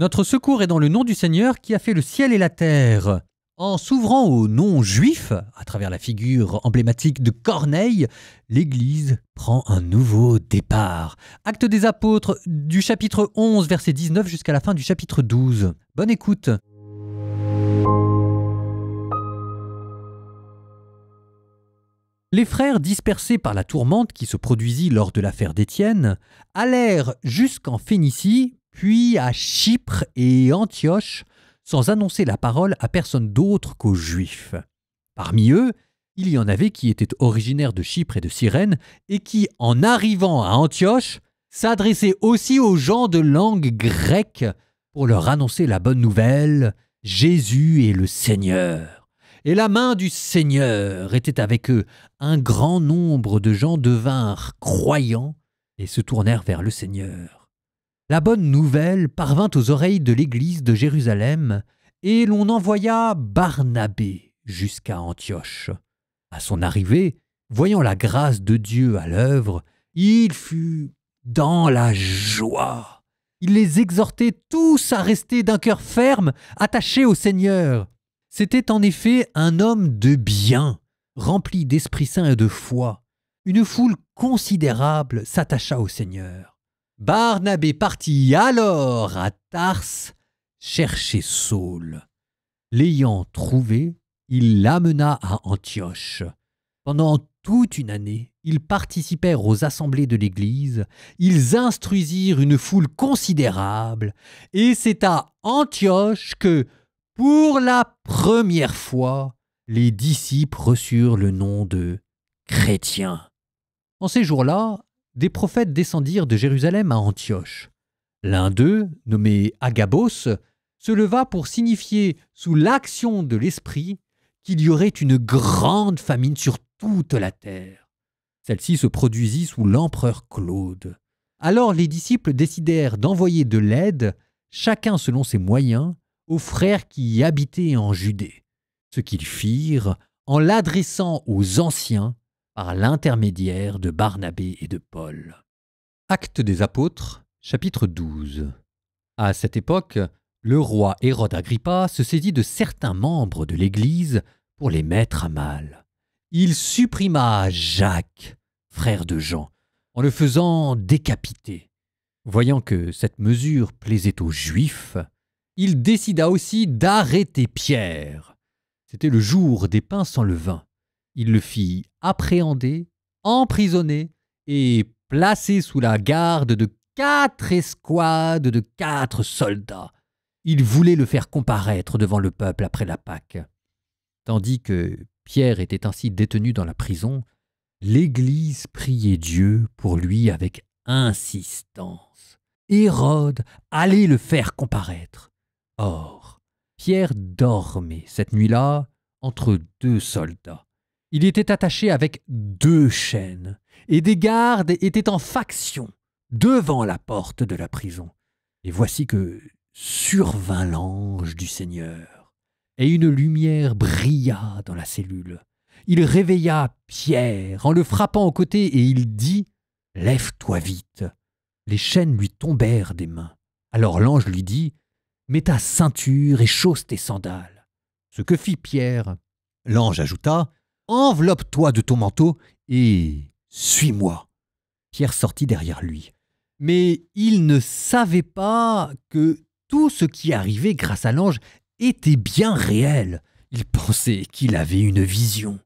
Notre secours est dans le nom du Seigneur qui a fait le ciel et la terre. En s'ouvrant au nom juif, à travers la figure emblématique de Corneille, l'Église prend un nouveau départ. Actes des Apôtres du chapitre 11, verset 19 jusqu'à la fin du chapitre 12. Bonne écoute. Les frères, dispersés par la tourmente qui se produisit lors de l'affaire d'Étienne, allèrent jusqu'en Phénicie, puis à Chypre et Antioche, sans annoncer la parole à personne d'autre qu'aux Juifs. Parmi eux, il y en avait qui étaient originaires de Chypre et de Cyrène, et qui, en arrivant à Antioche, s'adressaient aussi aux gens de langue grecque pour leur annoncer la bonne nouvelle, Jésus est le Seigneur. Et la main du Seigneur était avec eux. Un grand nombre de gens devinrent croyants et se tournèrent vers le Seigneur. La bonne nouvelle parvint aux oreilles de l'église de Jérusalem, et l'on envoya Barnabé jusqu'à Antioche. À son arrivée, voyant la grâce de Dieu à l'œuvre, il fut dans la joie. Il les exhortait tous à rester d'un cœur ferme, attachés au Seigneur. C'était en effet un homme de bien, rempli d'Esprit Saint et de foi. Une foule considérable s'attacha au Seigneur. Barnabé partit alors à Tarse chercher Saul. L'ayant trouvé, il l'amena à Antioche. Pendant toute une année, ils participèrent aux assemblées de l'Église, ils instruisirent une foule considérable, et c'est à Antioche que, pour la première fois, les disciples reçurent le nom de chrétiens. En ces jours-là, des prophètes descendirent de Jérusalem à Antioche. L'un d'eux, nommé Agabos, se leva pour signifier, sous l'action de l'Esprit, qu'il y aurait une grande famine sur toute la terre. Celle-ci se produisit sous l'empereur Claude. Alors les disciples décidèrent d'envoyer de l'aide, chacun selon ses moyens, aux frères qui y habitaient en Judée, ce qu'ils firent en l'adressant aux anciens par l'intermédiaire de Barnabé et de Paul. Actes des Apôtres, chapitre 12. À cette époque, le roi Hérode Agrippa se saisit de certains membres de l'Église pour les mettre à mal. Il supprima Jacques, frère de Jean, en le faisant décapiter. Voyant que cette mesure plaisait aux Juifs, il décida aussi d'arrêter Pierre. C'était le jour des pains sans levain. Il le fit appréhender, emprisonner et placer sous la garde de 4 escouades de 4 soldats. Il voulait le faire comparaître devant le peuple après la Pâque. Tandis que Pierre était ainsi détenu dans la prison, l'Église priait Dieu pour lui avec insistance. Hérode allait le faire comparaître. Or, Pierre dormait cette nuit-là entre 2 soldats. Il était attaché avec 2 chaînes, et des gardes étaient en faction devant la porte de la prison. Et voici que survint l'ange du Seigneur, et une lumière brilla dans la cellule. Il réveilla Pierre en le frappant au côté, et il dit « Lève-toi vite !» Les chaînes lui tombèrent des mains. Alors l'ange lui dit « Mets ta ceinture et chausse tes sandales. » Ce que fit Pierre. L'ange ajouta « Enveloppe-toi de ton manteau et suis-moi. » Pierre sortit derrière lui. Mais il ne savait pas que tout ce qui arrivait grâce à l'ange était bien réel. Il pensait qu'il avait une vision.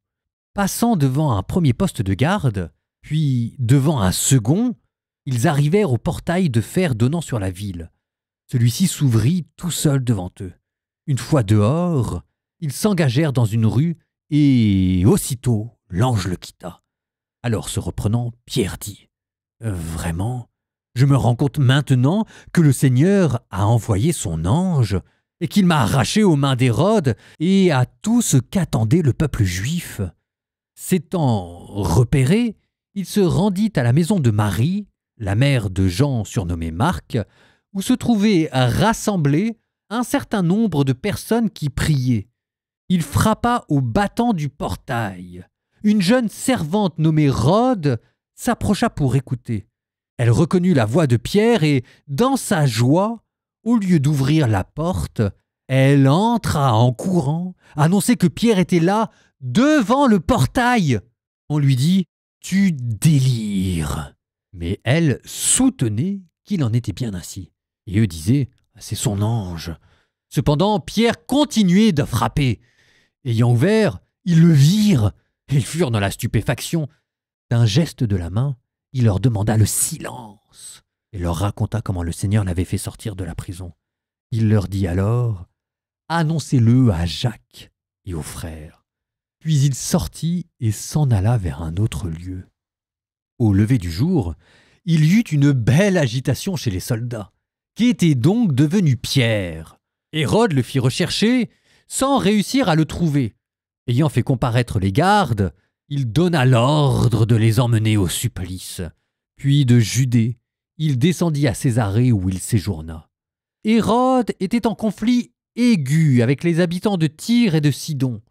Passant devant un premier poste de garde, puis devant un second, ils arrivèrent au portail de fer donnant sur la ville. Celui-ci s'ouvrit tout seul devant eux. Une fois dehors, ils s'engagèrent dans une rue et aussitôt l'ange le quitta. Alors se reprenant, Pierre dit « Vraiment, je me rends compte maintenant que le Seigneur a envoyé son ange et qu'il m'a arraché aux mains d'Hérode et à tout ce qu'attendait le peuple juif. » S'étant repéré, il se rendit à la maison de Marie, la mère de Jean surnommé Marc, où se trouvaient rassemblés un certain nombre de personnes qui priaient. Il frappa au battant du portail. Une jeune servante nommée Rhode s'approcha pour écouter. Elle reconnut la voix de Pierre et, dans sa joie, au lieu d'ouvrir la porte, elle entra en courant, annoncer que Pierre était là, devant le portail. On lui dit « Tu délires !» Mais elle soutenait qu'il en était bien ainsi. Et eux disaient « C'est son ange !» Cependant, Pierre continuait de frapper. Ayant ouvert, ils le virent. Ils furent dans la stupéfaction. D'un geste de la main, il leur demanda le silence et leur raconta comment le Seigneur l'avait fait sortir de la prison. Il leur dit alors « Annoncez-le à Jacques et aux frères. » Puis il sortit et s'en alla vers un autre lieu. Au lever du jour, il y eut une belle agitation chez les soldats. Qu'était donc devenu Pierre? Hérode le fit rechercher sans réussir à le trouver. Ayant fait comparaître les gardes, il donna l'ordre de les emmener au supplice. Puis de Judée, il descendit à Césarée où il séjourna. Hérode était en conflit aigu avec les habitants de Tyr et de Sidon.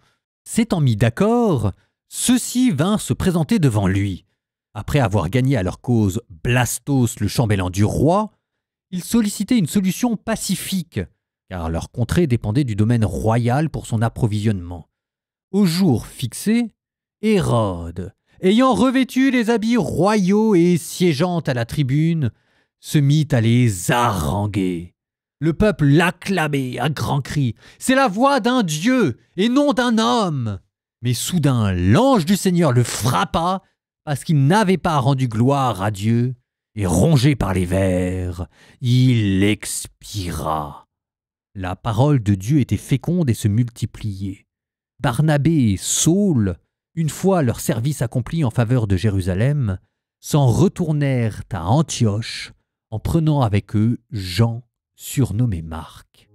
S'étant mis d'accord, ceux-ci vinrent se présenter devant lui. Après avoir gagné à leur cause Blastos, le chambellan du roi, ils sollicitaient une solution pacifique, car leur contrée dépendait du domaine royal pour son approvisionnement. Au jour fixé, Hérode, ayant revêtu les habits royaux et siégeant à la tribune, se mit à les haranguer. Le peuple l'acclamait à grands cris. « C'est la voix d'un Dieu et non d'un homme !» Mais soudain, l'ange du Seigneur le frappa parce qu'il n'avait pas rendu gloire à Dieu, et rongé par les vers, il expira. La parole de Dieu était féconde et se multipliait. Barnabé et Saul, une fois leur service accompli en faveur de Jérusalem, s'en retournèrent à Antioche en prenant avec eux Jean, surnommé Marc.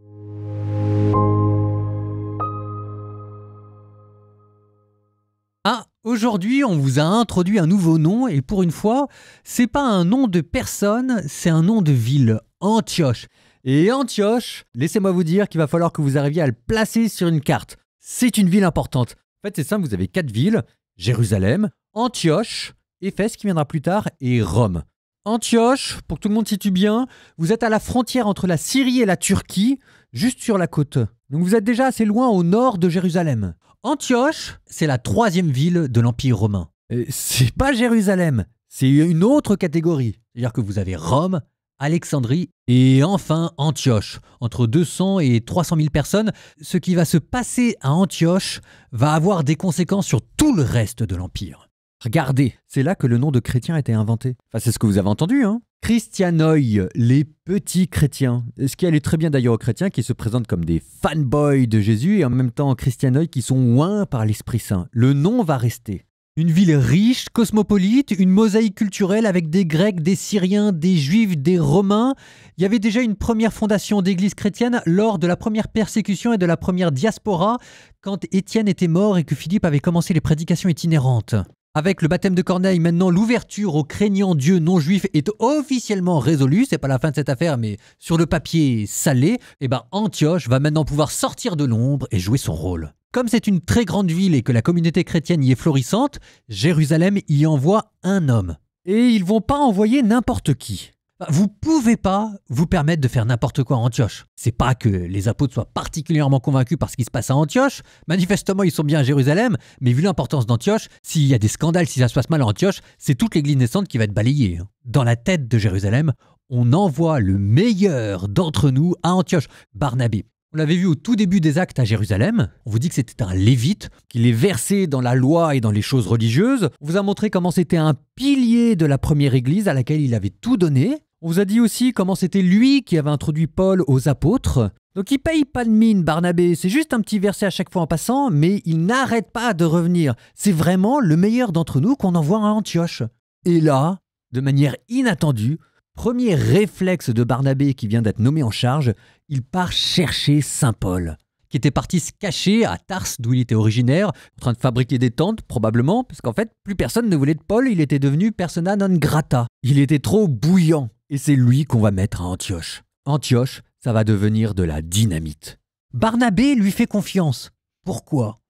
Aujourd'hui, on vous a introduit un nouveau nom et pour une fois, c'est pas un nom de personne, c'est un nom de ville, Antioche. Et Antioche, laissez-moi vous dire qu'il va falloir que vous arriviez à le placer sur une carte. C'est une ville importante. En fait, c'est simple, vous avez 4 villes, Jérusalem, Antioche, Éphèse qui viendra plus tard et Rome. Antioche, pour que tout le monde situe bien, vous êtes à la frontière entre la Syrie et la Turquie, juste sur la côte. Donc vous êtes déjà assez loin au nord de Jérusalem. Antioche, c'est la 3e ville de l'Empire romain. C'est pas Jérusalem, c'est une autre catégorie. C'est-à-dire que vous avez Rome, Alexandrie et enfin Antioche. Entre 200 et 300 000 personnes, ce qui va se passer à Antioche va avoir des conséquences sur tout le reste de l'Empire. Regardez, c'est là que le nom de chrétien a été inventé. Enfin, c'est ce que vous avez entendu, hein. Christianoi, les petits chrétiens. Ce qui allait très bien d'ailleurs aux chrétiens qui se présentent comme des fanboys de Jésus et en même temps christianoi qui sont oints par l'Esprit Saint. Le nom va rester. Une ville riche, cosmopolite, une mosaïque culturelle avec des Grecs, des Syriens, des Juifs, des Romains. Il y avait déjà une première fondation d'église chrétienne lors de la première persécution et de la première diaspora quand Étienne était mort et que Philippe avait commencé les prédications itinérantes. Avec le baptême de Corneille, maintenant l'ouverture aux craignants Dieu non juifs est officiellement résolue. C'est pas la fin de cette affaire, mais sur le papier salé, Antioche va maintenant pouvoir sortir de l'ombre et jouer son rôle. Comme c'est une très grande ville et que la communauté chrétienne y est florissante, Jérusalem y envoie un homme. Et ils vont pas envoyer n'importe qui. Vous pouvez pas vous permettre de faire n'importe quoi à Antioche. C'est pas que les apôtres soient particulièrement convaincus par ce qui se passe à Antioche. Manifestement, ils sont bien à Jérusalem, mais vu l'importance d'Antioche, s'il y a des scandales, si ça se passe mal à Antioche, c'est toute l'église naissante qui va être balayée. Dans la tête de Jérusalem, on envoie le meilleur d'entre nous à Antioche, Barnabé. On l'avait vu au tout début des Actes à Jérusalem. On vous dit que c'était un lévite, qu'il est versé dans la loi et dans les choses religieuses. On vous a montré comment c'était un pilier de la première église à laquelle il avait tout donné. On vous a dit aussi comment c'était lui qui avait introduit Paul aux apôtres. Donc il paye pas de mine, Barnabé, c'est juste un petit verset à chaque fois en passant, mais il n'arrête pas de revenir. C'est vraiment le meilleur d'entre nous qu'on envoie à Antioche. Et là, de manière inattendue, premier réflexe de Barnabé qui vient d'être nommé en charge, il part chercher Saint Paul, qui était parti se cacher à Tarse, d'où il était originaire, en train de fabriquer des tentes, probablement, parce qu'en fait, plus personne ne voulait de Paul, il était devenu persona non grata. Il était trop bouillant. Et c'est lui qu'on va mettre à Antioche. Antioche, ça va devenir de la dynamite. Barnabé lui fait confiance. Pourquoi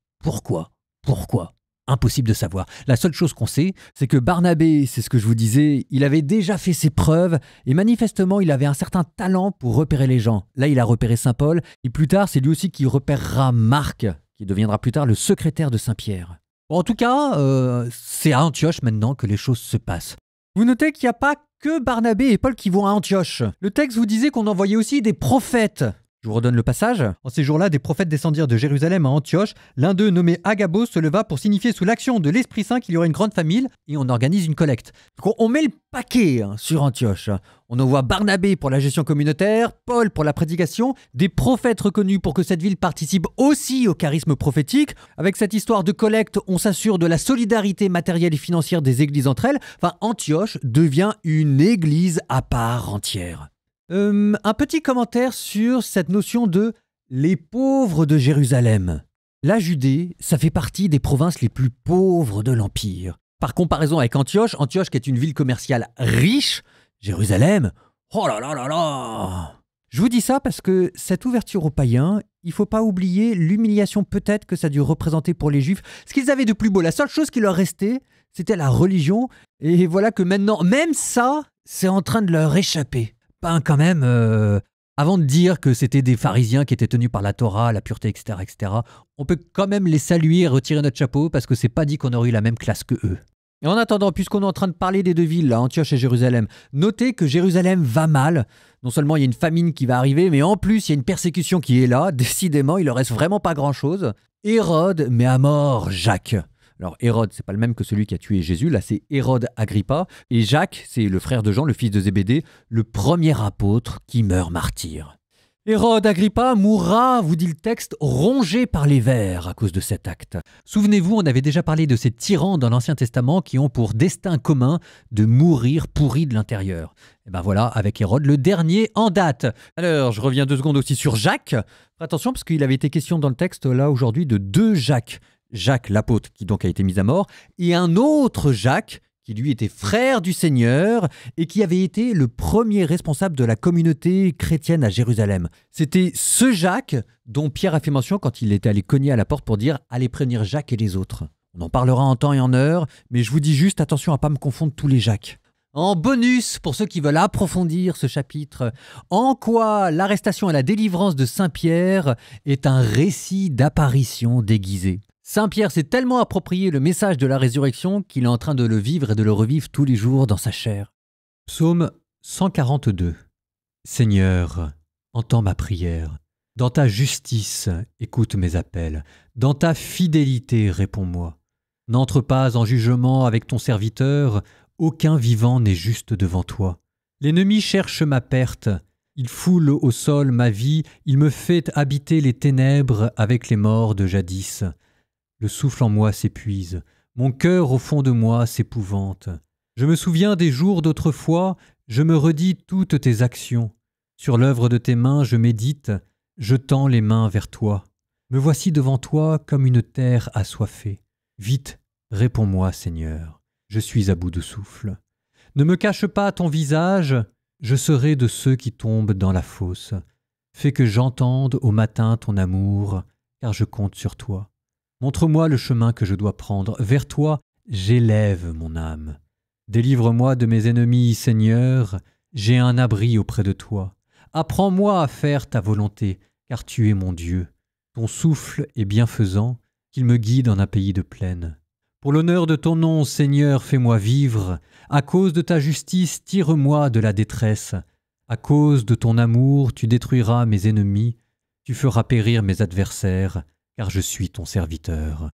impossible de savoir. La seule chose qu'on sait, c'est que Barnabé, c'est ce que je vous disais, il avait déjà fait ses preuves et manifestement, il avait un certain talent pour repérer les gens. Là, il a repéré Saint Paul et plus tard, c'est lui aussi qui repérera Marc, qui deviendra plus tard le secrétaire de Saint Pierre. Bon, en tout cas, c'est à Antioche maintenant que les choses se passent. Vous notez qu'il n'y a pas que Barnabé et Paul qui vont à Antioche. Le texte vous disait qu'on envoyait aussi des prophètes. Je vous redonne le passage. En ces jours-là, des prophètes descendirent de Jérusalem à Antioche. L'un d'eux, nommé Agabos, se leva pour signifier sous l'action de l'Esprit Saint qu'il y aurait une grande famine et on organise une collecte. Donc on met le paquet sur Antioche. On envoie Barnabé pour la gestion communautaire, Paul pour la prédication, des prophètes reconnus pour que cette ville participe aussi au charisme prophétique. Avec cette histoire de collecte, on s'assure de la solidarité matérielle et financière des églises entre elles. Enfin, Antioche devient une église à part entière. Un petit commentaire sur cette notion de « les pauvres de Jérusalem ». La Judée, ça fait partie des provinces les plus pauvres de l'Empire. Par comparaison avec Antioche, Antioche qui est une ville commerciale riche, Jérusalem, oh là là là là! Je vous dis ça parce que cette ouverture aux païens, il ne faut pas oublier l'humiliation peut-être que ça a dû représenter pour les Juifs. Ce qu'ils avaient de plus beau, la seule chose qui leur restait, c'était la religion. Et voilà que maintenant, même ça, c'est en train de leur échapper. Ben quand même, avant de dire que c'était des pharisiens qui étaient tenus par la Torah, la pureté, etc., on peut quand même les saluer et retirer notre chapeau parce que c'est pas dit qu'on aurait eu la même classe que eux. Et en attendant, puisqu'on est en train de parler des deux villes, là, Antioche et Jérusalem, notez que Jérusalem va mal. Non seulement il y a une famine qui va arriver, mais en plus il y a une persécution qui est là. Décidément, il ne reste vraiment pas grand-chose. Hérode met à mort Jacques. Alors Hérode, c'est pas le même que celui qui a tué Jésus, là c'est Hérode Agrippa, et Jacques, c'est le frère de Jean, le fils de Zébédée, le premier apôtre qui meurt martyr. Hérode Agrippa mourra, vous dit le texte, rongé par les vers à cause de cet acte. Souvenez-vous, on avait déjà parlé de ces tyrans dans l'Ancien Testament qui ont pour destin commun de mourir pourris de l'intérieur. Et ben voilà, avec Hérode, le dernier en date. Alors, je reviens 2 secondes aussi sur Jacques. Attention, parce qu'il avait été question dans le texte là aujourd'hui de 2 Jacques. Jacques l'apôtre qui donc a été mis à mort, et un autre Jacques qui lui était frère du Seigneur et qui avait été le premier responsable de la communauté chrétienne à Jérusalem. C'était ce Jacques dont Pierre a fait mention quand il était allé cogner à la porte pour dire « Allez prévenir Jacques et les autres ». On en parlera en temps et en heure, mais je vous dis juste attention à ne pas me confondre tous les Jacques. En bonus, pour ceux qui veulent approfondir ce chapitre, en quoi l'arrestation et la délivrance de Saint-Pierre est un récit d'apparition déguisée. Saint-Pierre s'est tellement approprié le message de la résurrection qu'il est en train de le vivre et de le revivre tous les jours dans sa chair. Psaume 142. Seigneur, entends ma prière. Dans ta justice, écoute mes appels. Dans ta fidélité, réponds-moi. N'entre pas en jugement avec ton serviteur, aucun vivant n'est juste devant toi. L'ennemi cherche ma perte. Il foule au sol ma vie, il me fait habiter les ténèbres avec les morts de jadis. Le souffle en moi s'épuise, mon cœur au fond de moi s'épouvante. Je me souviens des jours d'autrefois, je me redis toutes tes actions. Sur l'œuvre de tes mains je médite, je tends les mains vers toi. Me voici devant toi comme une terre assoiffée. Vite, réponds-moi, Seigneur, je suis à bout de souffle. Ne me cache pas ton visage, je serai de ceux qui tombent dans la fosse. Fais que j'entende au matin ton amour, car je compte sur toi. Montre-moi le chemin que je dois prendre. Vers toi, j'élève mon âme. Délivre-moi de mes ennemis, Seigneur. J'ai un abri auprès de toi. Apprends-moi à faire ta volonté, car tu es mon Dieu. Ton souffle est bienfaisant, qu'il me guide en un pays de plaine. Pour l'honneur de ton nom, Seigneur, fais-moi vivre. À cause de ta justice, tire-moi de la détresse. À cause de ton amour, tu détruiras mes ennemis. Tu feras périr mes adversaires, car je suis ton serviteur.